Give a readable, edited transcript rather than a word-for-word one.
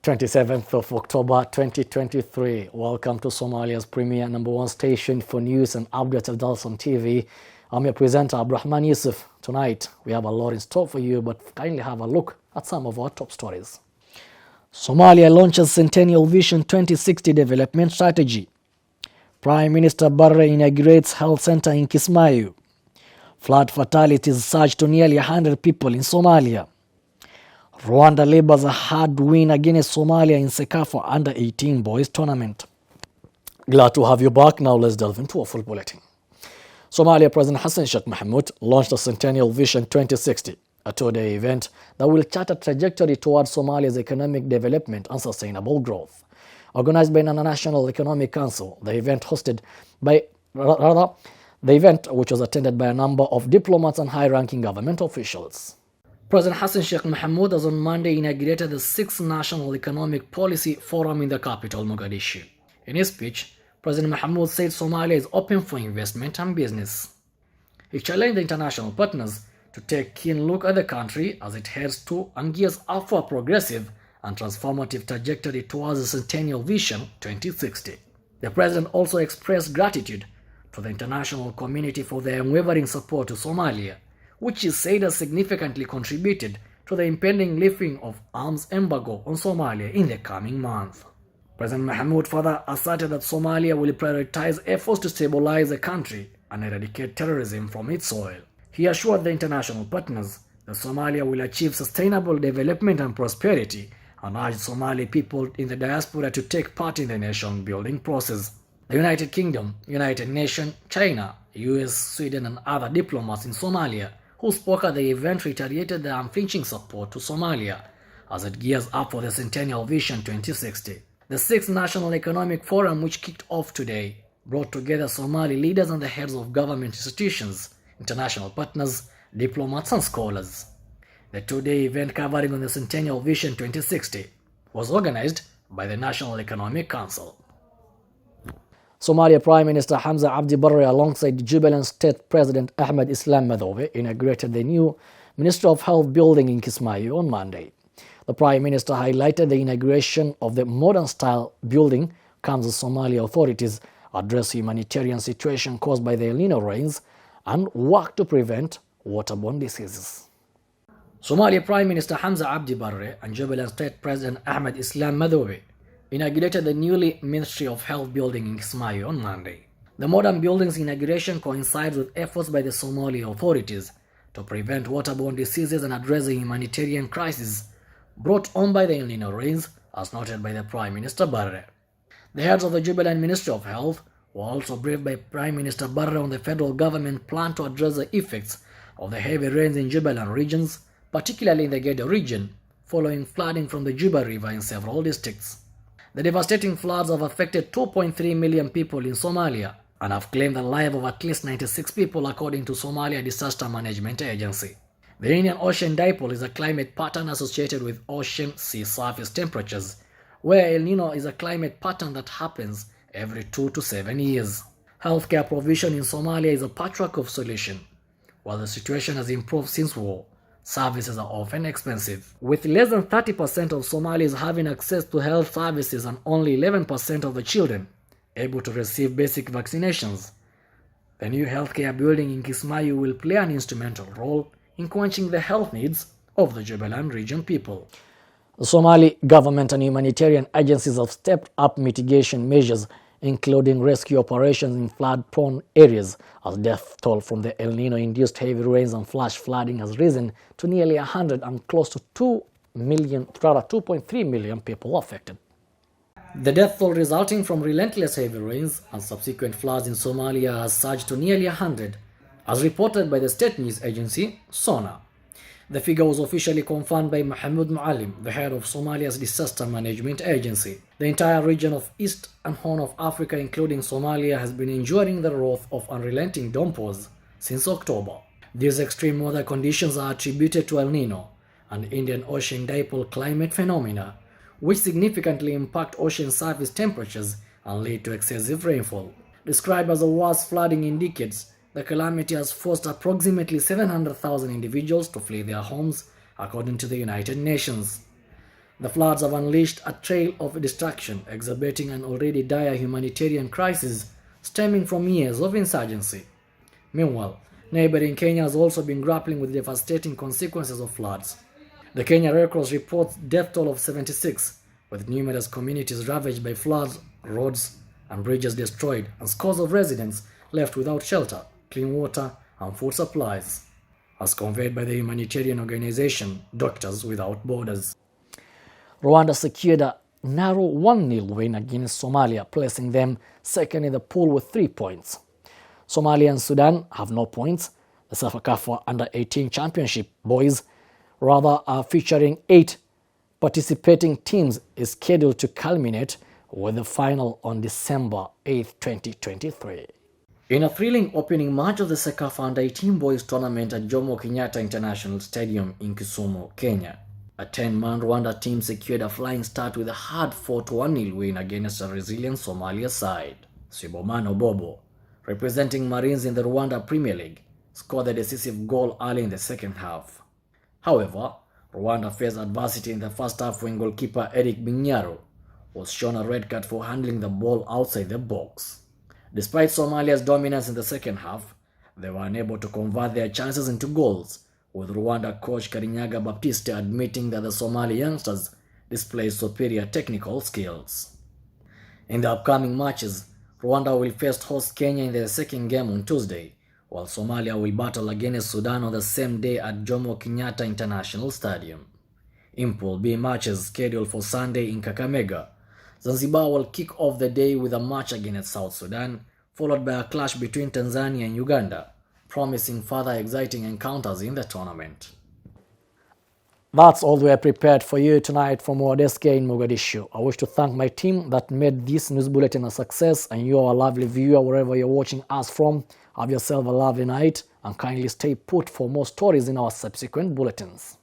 27th of October 2023. Welcome to Somalia's premier #1 station for news and updates of Dalsan TV. I'm your presenter, Abdurrahman Yusuf. Tonight, we have a lot in store for you, but kindly have a look at some of our top stories. Somalia launches Centennial Vision 2060 development strategy. Prime Minister Barre inaugurates health center in Kismayu. Flood fatalities surge to nearly 100 people in Somalia. Rwanda labors a hard win against Somalia in Sekafa Under-18 boys tournament. Glad to have you back. Now let's delve into a full bulletin. Somalia President Hassan Sheikh Mohamud launched the Centennial Vision 2060, a two-day event that will chart a trajectory towards Somalia's economic development and sustainable growth. Organized by the International Economic Council, the event which was attended by a number of diplomats and high-ranking government officials. President Hassan Sheikh Mohamud has on Monday inaugurated the 6th National Economic Policy Forum in the capital, Mogadishu. In his speech, President Mohamud said Somalia is open for investment and business. He challenged the international partners to take a keen look at the country as it heads to and gears up for a progressive and transformative trajectory towards the Centennial Vision 2060. The President also expressed gratitude to the international community for their unwavering support to Somalia, which is said has significantly contributed to the impending lifting of arms embargo on Somalia in the coming month. President Mohamud further asserted that Somalia will prioritize efforts to stabilize the country and eradicate terrorism from its soil. He assured the international partners that Somalia will achieve sustainable development and prosperity and urged Somali people in the diaspora to take part in the nation-building process. The United Kingdom, United Nations, China, US, Sweden and other diplomats in Somalia who spoke at the event reiterated their unflinching support to Somalia as it gears up for the Centennial Vision 2060. The 6th National Economic Forum, which kicked off today, brought together Somali leaders and the heads of government institutions, international partners, diplomats and scholars. The two-day event covering on the Centennial Vision 2060 was organized by the National Economic Council. Somalia Prime Minister Hamza Abdi Barre alongside Jubaland State President Ahmed Islam Madhowe inaugurated the new Ministry of Health building in Kismayu on Monday. The Prime Minister highlighted the inauguration of the modern-style building comes as Somali authorities address humanitarian situation caused by the El Nino rains and work to prevent waterborne diseases. Somalia Prime Minister Hamza Abdi Barre and Jubaland State President Ahmed Islam Madhowe inaugurated the newly Ministry of Health building in Kismayu on Monday. The modern building's inauguration coincides with efforts by the Somali authorities to prevent waterborne diseases and address the humanitarian crisis brought on by the El Nino rains, as noted by the Prime Minister Barre. The heads of the Jubaland Ministry of Health were also briefed by Prime Minister Barre on the federal government plan to address the effects of the heavy rains in Jubaland regions, particularly in the Gedo region, following flooding from the Juba River in several districts. The devastating floods have affected 2.3 million people in Somalia and have claimed the life of at least 96 people according to Somalia Disaster Management Agency. The Indian Ocean Dipole is a climate pattern associated with ocean sea surface temperatures, where El Nino is a climate pattern that happens every 2 to 7 years. Healthcare provision in Somalia is a patchwork of solutions. While the situation has improved since war, services are often expensive. With less than 30% of Somalis having access to health services and only 11% of the children able to receive basic vaccinations, the new healthcare building in Kismayu will play an instrumental role in quenching the health needs of the Jubaland region people. The Somali government and humanitarian agencies have stepped up mitigation measures, including rescue operations in flood-prone areas, as death toll from the El Nino-induced heavy rains and flash flooding has risen to nearly 100 and close to 2.3 million people affected. The death toll resulting from relentless heavy rains and subsequent floods in Somalia has surged to nearly 100, as reported by the state news agency SONA. The figure was officially confirmed by Mahmoud Muallim, the head of Somalia's Disaster Management Agency. The entire region of East and Horn of Africa, including Somalia, has been enduring the wrath of unrelenting downpours since October. These extreme weather conditions are attributed to El Nino, an Indian Ocean Dipole climate phenomena, which significantly impact ocean surface temperatures and lead to excessive rainfall. Described as the worst flooding in decades, the calamity has forced approximately 700,000 individuals to flee their homes, according to the United Nations. The floods have unleashed a trail of destruction, exacerbating an already dire humanitarian crisis stemming from years of insurgency. Meanwhile, neighboring Kenya has also been grappling with devastating consequences of floods. The Kenya Red Cross reports death toll of 76, with numerous communities ravaged by floods, roads and bridges destroyed, and scores of residents left without shelter, clean water and food supplies, as conveyed by the humanitarian organization Doctors Without Borders. Rwanda secured a narrow 1-0 win against Somalia, placing them second in the pool with 3 points. Somalia and Sudan have no points. The Safakafa Under-18 Championship boys rather are featuring 8 participating teams is scheduled to culminate with the final on December 8, 2023. In a thrilling opening match of the Sekafa Under-18 boys tournament at Jomo Kenyatta International Stadium in Kisumu, Kenya, a 10-man Rwanda team secured a flying start with a hard-fought 1-0 win against a resilient Somalia side. Sibomano Bobo, representing Marines in the Rwanda Premier League, scored the decisive goal early in the second half. However, Rwanda faced adversity in the first half when goalkeeper Eric Binyaro was shown a red card for handling the ball outside the box. Despite Somalia's dominance in the second half, they were unable to convert their chances into goals, with Rwanda coach Karinyaga Baptiste admitting that the Somali youngsters displayed superior technical skills. In the upcoming matches, Rwanda will face host Kenya in their second game on Tuesday, while Somalia will battle against Sudan on the same day at Jomo Kenyatta International Stadium. In Pool B matches scheduled for Sunday in Kakamega, Zanzibar will kick off the day with a match against South Sudan, followed by a clash between Tanzania and Uganda, promising further exciting encounters in the tournament. That's all we have prepared for you tonight from our desk here in Mogadishu. I wish to thank my team that made this news bulletin a success, and you are a lovely viewer wherever you're watching us from. Have yourself a lovely night and kindly stay put for more stories in our subsequent bulletins.